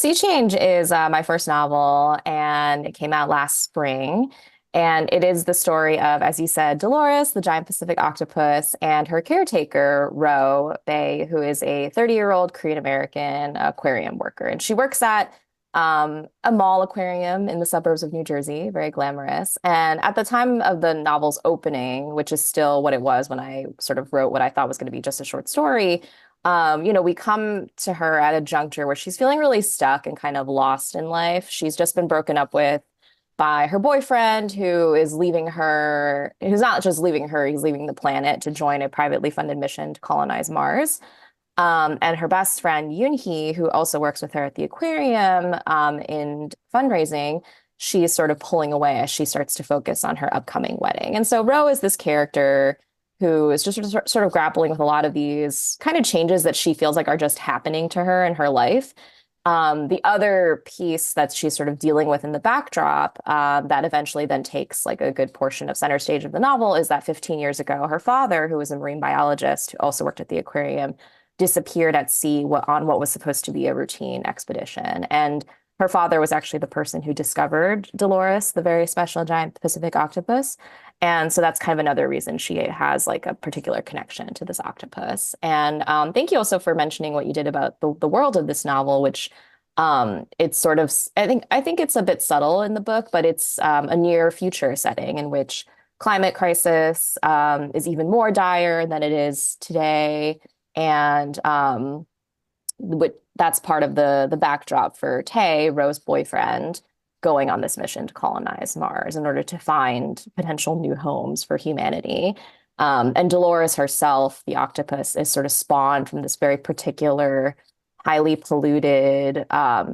Sea Change is my first novel, and it came out last spring. And it is the story of, as you said, Dolores, the giant Pacific octopus, and her caretaker, Ro Bay, who is a 30-year-old Korean American aquarium worker. And she works at a mall aquarium in the suburbs of New Jersey, very glamorous. And at the time of the novel's opening, which is still what it was when I sort of wrote what I thought was going to be just a short story, we come to her at a juncture where she's feeling really stuck and kind of lost in life. She's just been broken up with by her boyfriend, who is leaving her, who's not just leaving her, he's leaving the planet to join a privately funded mission to colonize Mars. And her best friend, Yoon-hee, who also works with her at the aquarium in fundraising, she's sort of pulling away as she starts to focus on her upcoming wedding. And so Ro is this character who is just sort of grappling with a lot of these kind of changes that she feels like are just happening to her in her life. The other piece that she's sort of dealing with in the backdrop that eventually then takes like a good portion of center stage of the novel is that 15 years ago, her father, who was a marine biologist who also worked at the aquarium, disappeared at sea on what was supposed to be a routine expedition. And her father was actually the person who discovered Dolores, the very special giant Pacific octopus. And so that's kind of another reason she has like a particular connection to this octopus. And thank you also for mentioning what you did about the world of this novel, which it's sort of, I think it's a bit subtle in the book, but it's a near future setting in which climate crisis is even more dire than it is today. And that's part of the backdrop for Tay, Ro's boyfriend, going on this mission to colonize Mars in order to find potential new homes for humanity. And Dolores herself, the octopus, is sort of spawned from this very particular, highly polluted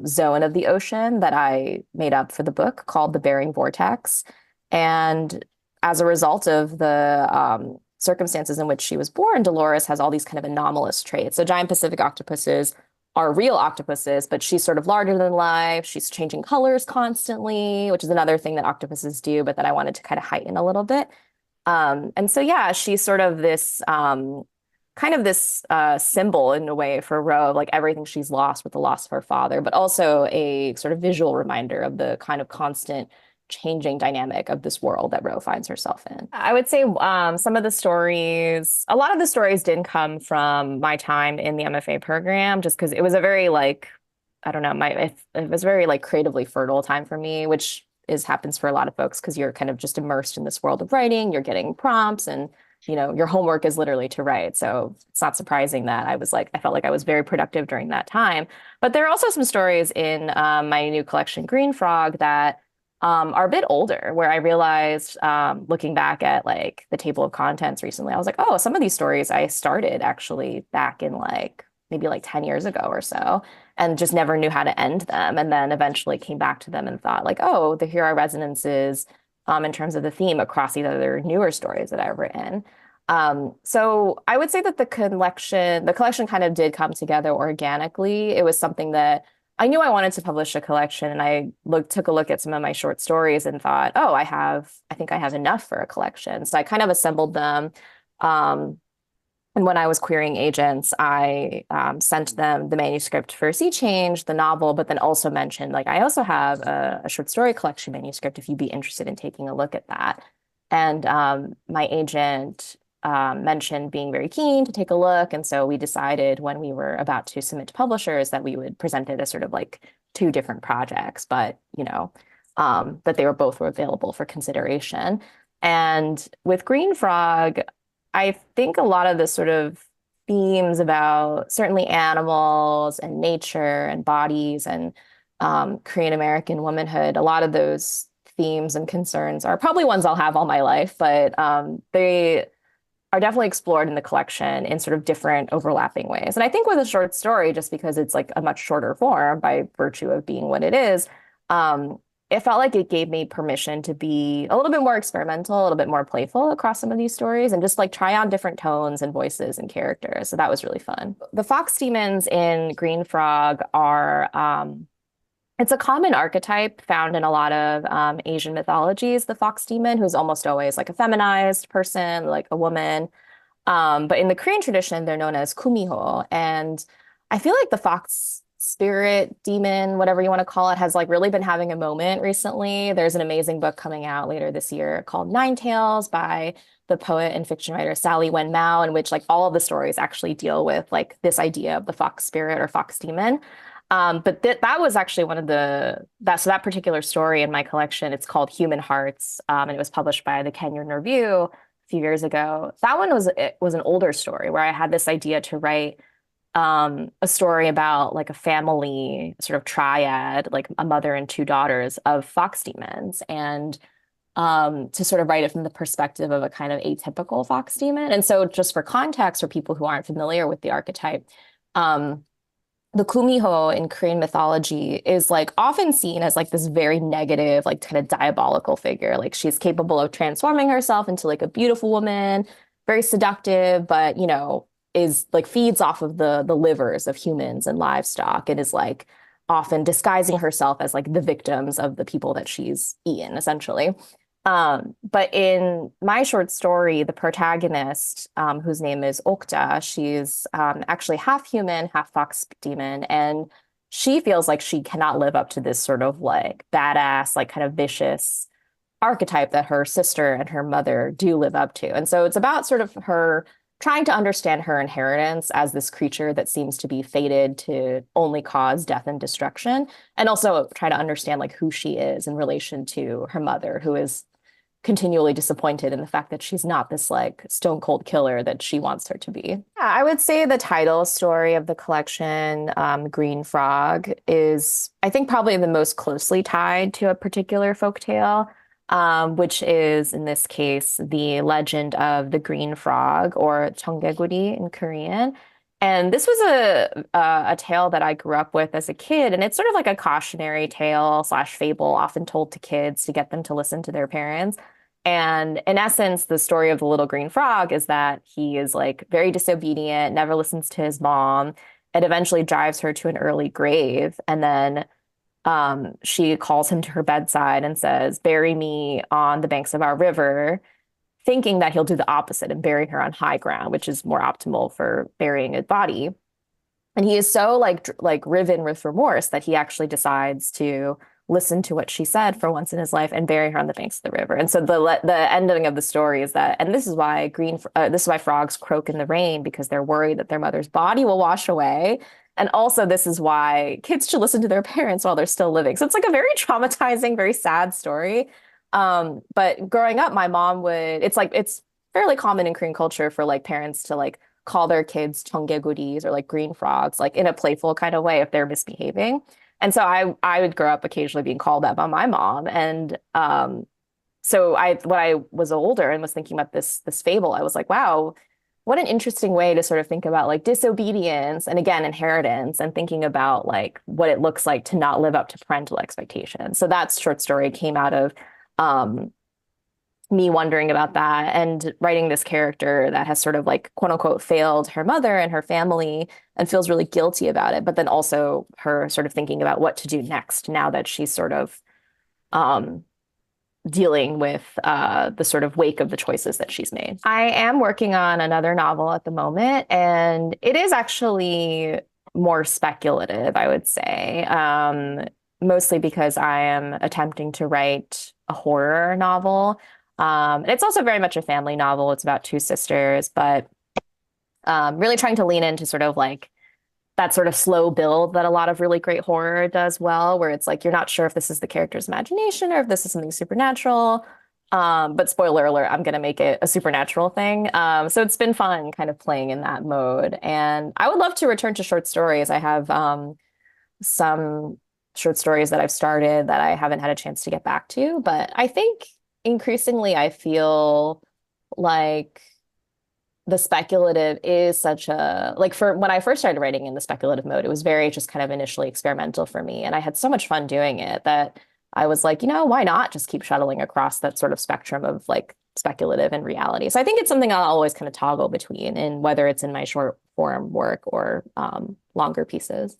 zone of the ocean that I made up for the book called the Bering Vortex. And as a result of the circumstances in which she was born, Dolores has all these kind of anomalous traits. So giant Pacific octopuses are real octopuses, but she's sort of larger than life. She's changing colors constantly, which is another thing that octopuses do, but that I wanted to kind of heighten a little bit. And so, yeah, she's sort of this kind of this symbol in a way for Ro, like everything she's lost with the loss of her father, but also a sort of visual reminder of the kind of constant changing dynamic of this world that Ro finds herself in. I would say some of the stories, a lot of the stories didn't come from my time in the MFA program, just because it was a very like, I don't know, it was very like creatively fertile time for me, which happens for a lot of folks because you're kind of just immersed in this world of writing, you're getting prompts and your homework is literally to write. So it's not surprising that I felt like I was very productive during that time. But there are also some stories in my new collection, Green Frog, that are a bit older, where I realized, looking back at like the table of contents recently, I was like, oh, some of these stories I started actually back in like maybe like 10 years ago or so, and just never knew how to end them. And then eventually came back to them and thought like, oh, here are resonances in terms of the theme across these other newer stories that I've written. So I would say that the collection kind of did come together organically. It was something that I knew I wanted to publish a collection, and I took a look at some of my short stories and thought, oh, I think I have enough for a collection. So I kind of assembled them. And when I was querying agents, I sent them the manuscript for Sea Change, the novel, but then also mentioned, like, I also have a short story collection manuscript if you'd be interested in taking a look at that. And my agent mentioned being very keen to take a look. And so we decided when we were about to submit to publishers that we would present it as sort of like two different projects, but, that they were available for consideration. And with Green Frog, I think a lot of the sort of themes about certainly animals and nature and bodies and Korean American womanhood, a lot of those themes and concerns are probably ones I'll have all my life, but they are definitely explored in the collection in sort of different overlapping ways. And I think with a short story, just because it's like a much shorter form by virtue of being what it is, it felt like it gave me permission to be a little bit more experimental, a little bit more playful across some of these stories and just like try on different tones and voices and characters. So that was really fun. The fox demons in Green Frog are it's a common archetype found in a lot of Asian mythologies, the fox demon, who's almost always like a feminized person, like a woman. But in the Korean tradition, they're known as kumiho. And I feel like the fox spirit, demon, whatever you want to call it, has like really been having a moment recently. There's an amazing book coming out later this year called Nine Tales by the poet and fiction writer Sally Wen Mao, in which like all of the stories actually deal with like this idea of the fox spirit or fox demon. But that was actually one of that particular story in my collection. It's called Human Hearts, and it was published by the Kenyon Review a few years ago. That one was an older story where I had this idea to write a story about like a family sort of triad, like a mother and two daughters of fox demons, and to sort of write it from the perspective of a kind of atypical fox demon. And so, just for context, for people who aren't familiar with the archetype, um, the Kumiho in Korean mythology is like often seen as like this very negative, like kind of diabolical figure. Like she's capable of transforming herself into like a beautiful woman, very seductive, but is like feeds off of the livers of humans and livestock and is like often disguising herself as like the victims of the people that she's eaten, essentially. But in my short story, the protagonist, whose name is Okja, she's actually half human, half fox demon, and she feels like she cannot live up to this sort of like badass, like kind of vicious archetype that her sister and her mother do live up to. And so it's about sort of her trying to understand her inheritance as this creature that seems to be fated to only cause death and destruction, and also try to understand like who she is in relation to her mother, who is continually disappointed in the fact that she's not this like stone cold killer that she wants her to be. Yeah, I would say the title story of the collection, Green Frog, is I think probably the most closely tied to a particular folktale, which is in this case the legend of the Green Frog or 청개구리 in Korean. And this was a tale that I grew up with as a kid, and it's sort of like a cautionary tale slash fable, often told to kids to get them to listen to their parents. And in essence, the story of the little green frog is that he is like very disobedient, never listens to his mom. It eventually drives her to an early grave, and then she calls him to her bedside and says, "Bury me on the banks of our river," thinking that he'll do the opposite and bury her on high ground, which is more optimal for burying a body. And he is so like riven with remorse that he actually decides to listen to what she said for once in his life and bury her on the banks of the river. And so the ending of the story is that, and this is why frogs croak in the rain, because they're worried that their mother's body will wash away. And also, this is why kids should listen to their parents while they're still living. So it's like a very traumatizing, very sad story. But growing up, my mom it's fairly common in Korean culture for like parents to like call their kids 청개구리s or like green frogs, like in a playful kind of way if they're misbehaving. And so I would grow up occasionally being called that by my mom. And so when I was older and was thinking about this fable, I was like, wow, what an interesting way to sort of think about like disobedience and again inheritance and thinking about like what it looks like to not live up to parental expectations. So that short story came out of um, me wondering about that and writing this character that has sort of like quote unquote failed her mother and her family and feels really guilty about it, but then also her sort of thinking about what to do next now that she's sort of um, dealing with the sort of wake of the choices that she's made. I am working on another novel at the moment, and it is actually more speculative, I would say, mostly because I am attempting to write a horror novel. It's also very much a family novel. It's about two sisters, but really trying to lean into sort of like that sort of slow build that a lot of really great horror does well, where it's like you're not sure if this is the character's imagination or if this is something supernatural. But spoiler alert, I'm going to make it a supernatural thing. So it's been fun kind of playing in that mode. And I would love to return to short stories. I have some short stories that I've started that I haven't had a chance to get back to, but I think increasingly I feel like the speculative is such a like for when I first started writing in the speculative mode, it was very just kind of initially experimental for me. And I had so much fun doing it that I was like, why not just keep shuttling across that sort of spectrum of like speculative and reality. So I think it's something I'll always kind of toggle between, and whether it's in my short form work or longer pieces.